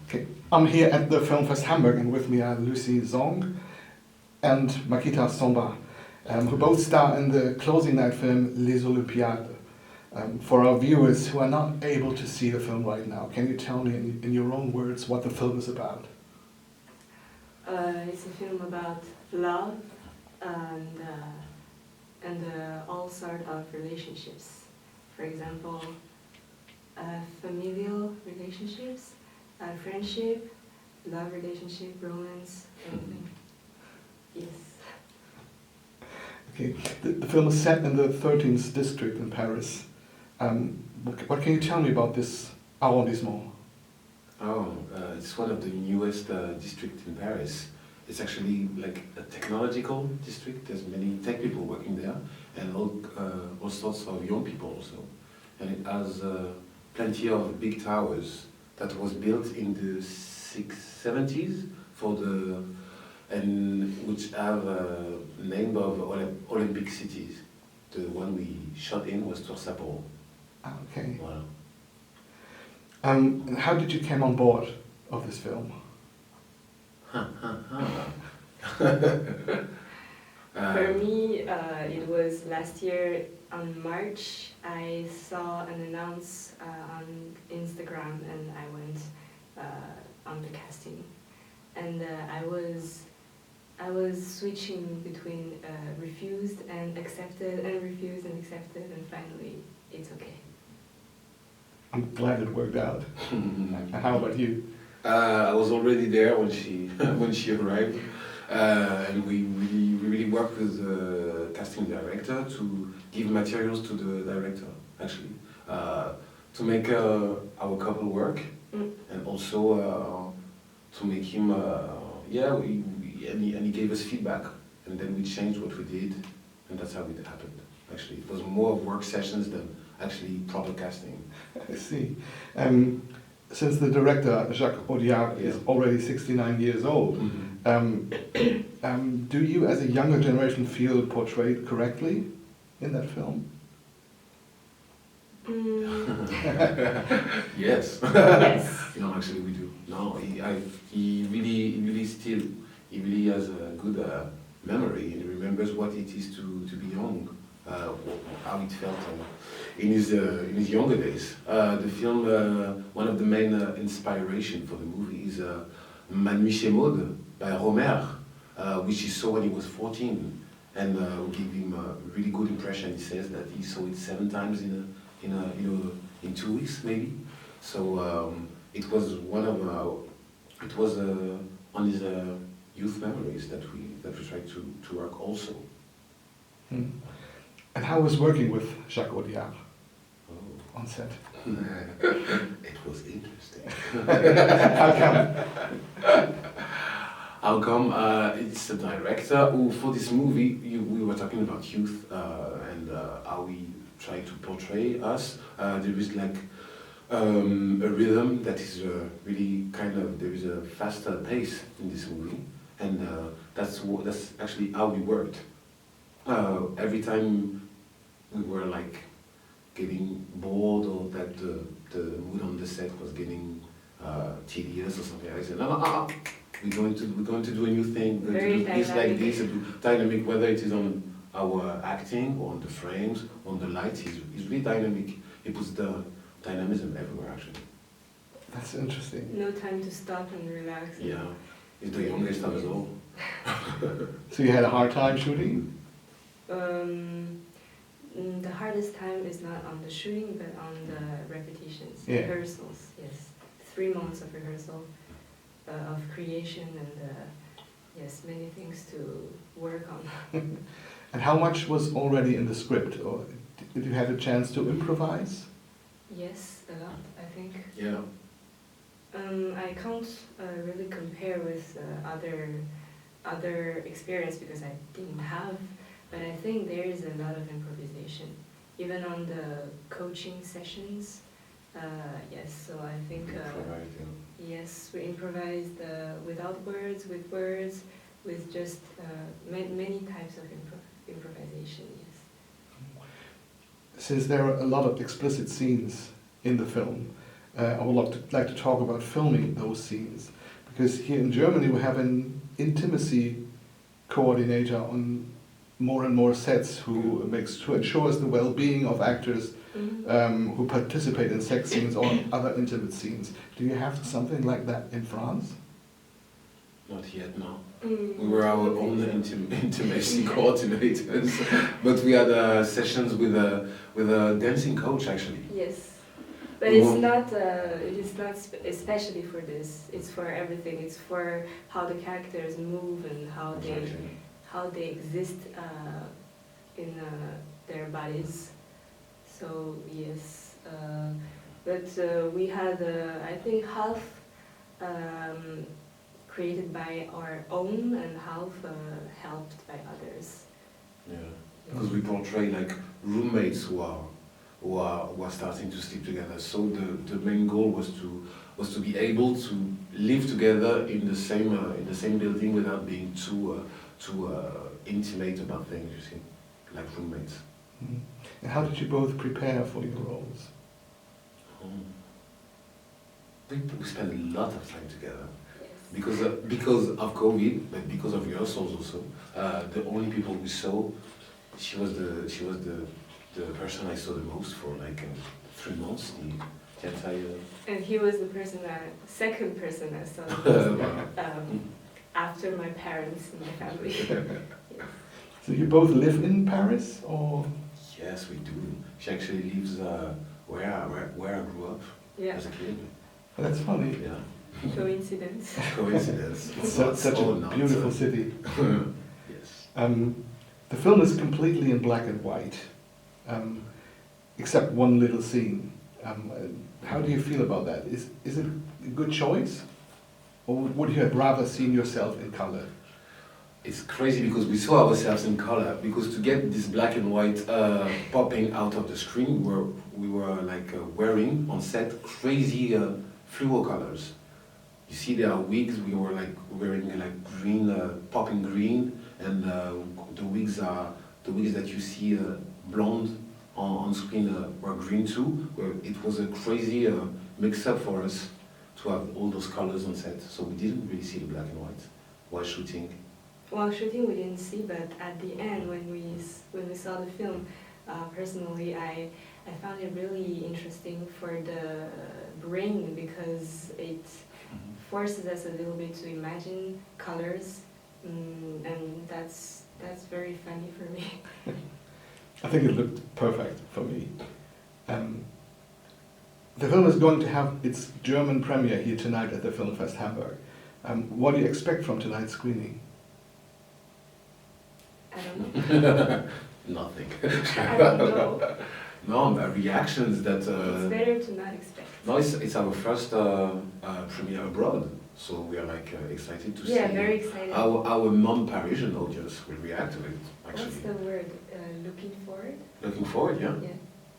Okay. I'm here at the Filmfest Hamburg, and with me are Lucie Zhang and Makita Samba, who both star in the closing night film Les Olympiades. For our viewers who are not able to see the film right now, can you tell me in your own words what the film is about? It's a film about love and all sort of relationships. For example, familial relationships, friendship, love relationship, romance, everything. Yes. Okay. The film is set in the 13th district in Paris. What can you tell me about this arrondissement? It's one of the newest districts in Paris. It's actually like a technological district. There's many tech people working there, and all sorts of young people also. And it has plenty of big towers that was built in the 70s which have a name of Olympic cities. The one we shot in was Tours-Saint-Paul. Okay. Wow. And how did you come on board of this film? For me, it was last year on March. I saw an announce on Instagram, and I went on the casting. And I was switching between refused and accepted, and refused and accepted, and finally it's okay. I'm glad it worked out. And how about you? I was already there when she arrived, and we really worked with the casting director to give materials to the director, actually, to make our couple work, and also to make him, and he gave us feedback, and then we changed what we did, and that's how it happened. Actually, it was more work sessions than actually proper casting. I see. Since the director, Jacques Audiard, is already 69 years old, do you as a younger generation feel portrayed correctly in that film? Yes. Yes. No, actually we do. No, he really has a good memory, and he remembers what it is to be young, how it felt in his younger days. The film, one of the main inspiration for the movie is Ma Nuit chez Maud by Romer, which he saw when he was 14, and gave him a really good impression. He says that he saw it 7 times in 2 weeks maybe. So it was on his youth memories that we tried to work also. And how was working with Jacques Audiard on set? It was interesting. How come? How come? It's a director who, for this movie, we were talking about youth and how we try to portray us. There is like a rhythm that is really there is a faster pace in this movie, and that's actually how we worked. Every time we were like getting bored, or that the mood on the set was getting tedious or something, I said, no, we're going to do a new thing, we're going to do this like this, and do dynamic, whether it is on our acting or on the frames, on the lights. He's really dynamic. He puts the dynamism everywhere, actually. That's interesting. No time to stop and relax. Yeah, he's the youngest of us all. So you had a hard time shooting? The hardest time is not on the shooting, but on the repetitions, Yeah. rehearsals. Yes, 3 months of rehearsal, of creation, and yes, many things to work on. And how much was already in the script, or did you have a chance to improvise? Yes, a lot, I think. Yeah. I can't really compare with other experience because I didn't have, but I think there is a lot of improvisation, even on the coaching sessions. Yes, so I think yes, we improvised without words, with words, with just many types of improvisation. Yes. Since there are a lot of explicit scenes in the film, I would like to talk about filming those scenes. Because here in Germany we have an intimacy coordinator on more and more sets who ensures the well-being of actors who participate in sex scenes or other intimate scenes. Do you have something like that in France? Not yet, no. We were our own intimacy coordinators, but we had sessions with a dancing coach actually. Yes, but it's not especially for this. It's for everything. It's for how the characters move and how they exist in their bodies. So yes, but we had I think half created by our own and half helped by others. Yeah, because we portray like roommates who are starting to sleep together. So the main goal was to be able to live together in the same building without being too intimate about things. You see, like roommates. Mm. And how did you both prepare for your roles? We spent a lot of time together. Because of COVID, but because of rehearsals also, the only people we saw, she was the person I saw the most for like 3 months, the entire. And he was the second person I saw the most, after my parents and my family. Yes. So you both live in Paris, or? Yes, we do. She actually lives where I grew up as a kid. Oh, that's funny. Yeah. Coincidence. Coincidence. It's such a beautiful city. Yes. The film is completely in black and white, except one little scene. How do you feel about that? Is it a good choice, or would you have rather seen yourself in color? It's crazy because we saw ourselves in color, because to get this black and white popping out of the screen, we were like wearing on set crazy fluo colors. You see, there are wigs. We were like wearing like green, popping green, and the wigs that you see blonde on screen were green too. Where it was a crazy mix-up for us to have all those colors on set. So we didn't really see the black and white while shooting. While shooting, we didn't see, but at the end, when we saw the film, personally, I found it really interesting for the brain, because it forces us a little bit to imagine colors, and that's very funny for me. I think it looked perfect for me. The film is going to have its German premiere here tonight at the Filmfest Hamburg. What do you expect from tonight's screening? I don't know. Nothing. I don't know. No, reactions that. It's better to not expect. No, it's our first premiere abroad, so we are like excited to see. Yeah, very excited. Our non-Parisian audience will react to it. Actually. What's the word? Looking forward. Looking forward, yeah.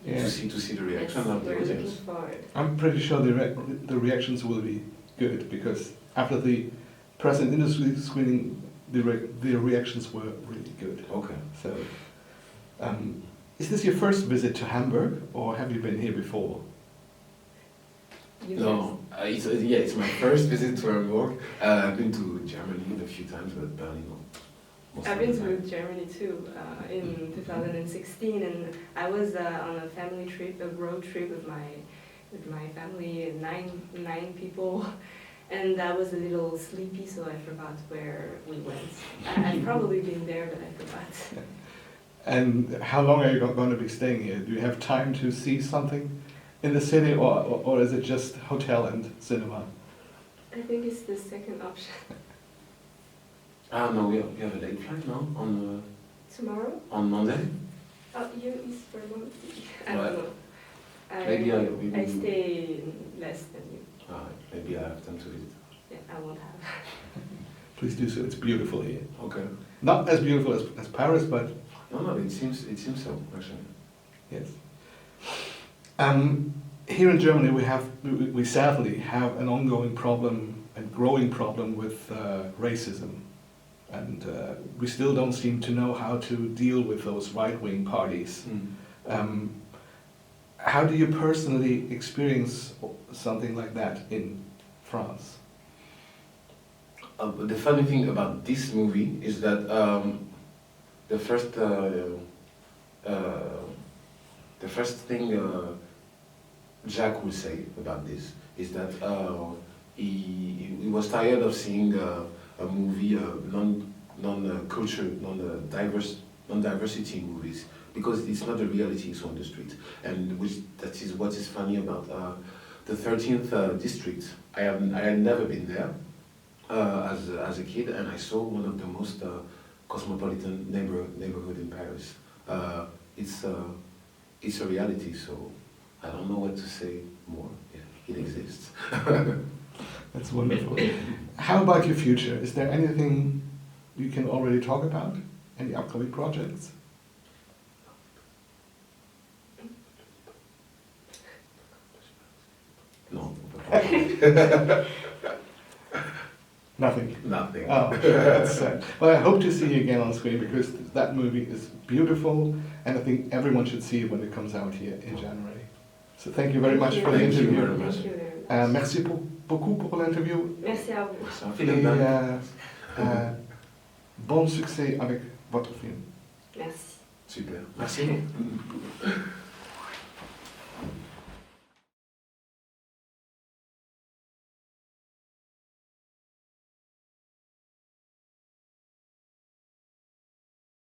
Yeah. To see the reaction of the we're audience. looking forward. I'm pretty sure the reactions will be good, because after the press and industry screening, the reactions were really good. Okay. So, is this your first visit to Hamburg, or have you been here before? No, it's my first visit to Hamburg. I've been to Germany a few times, but Berlin no. I've been to Germany too in 2016, and I was on a family trip, a road trip with my family, nine people, and I was a little sleepy, so I forgot where we went. I've probably been there, but I forgot. And how long are you going to be staying here? Do you have time to see something in the city, or is it just hotel and cinema? I think it's the second option. No, we have a late flight now on Tomorrow? on Monday. Oh, you is for Monday? I Right. don't know. Maybe I stay less than you. Maybe I have time to visit. Yeah, I won't have. Please do so. It's beautiful here. Okay. Not as beautiful as Paris, but No, it seems so actually. yes. Here in Germany, we sadly have an ongoing problem and growing problem with racism, and we still don't seem to know how to deal with those right-wing parties. how do you personally experience something like that in France? The funny thing about this movie is that the first thing Jack will say about this is that he was tired of seeing a movie non-culture, non-diversity movies, because it's not a reality, it's on the street. And that is what is funny about the 13th district. I had never been there as a kid, and I saw one of the most cosmopolitan neighborhood in Paris. It's a reality, so I don't know what to say more. Yeah, it exists. That's wonderful. How about your future? Is there anything you can already talk about? Any upcoming projects? No. Nothing. Nothing. Oh, that's sad. Well, I hope to see you again on screen, because that movie is beautiful, and I think everyone should see it when it comes out here in January. So thank you very much for the Thank you interview. very much. Thank you very much. Merci beaucoup pour l'interview. Merci à vous. Et bon succès avec votre film. Merci. Super. Merci.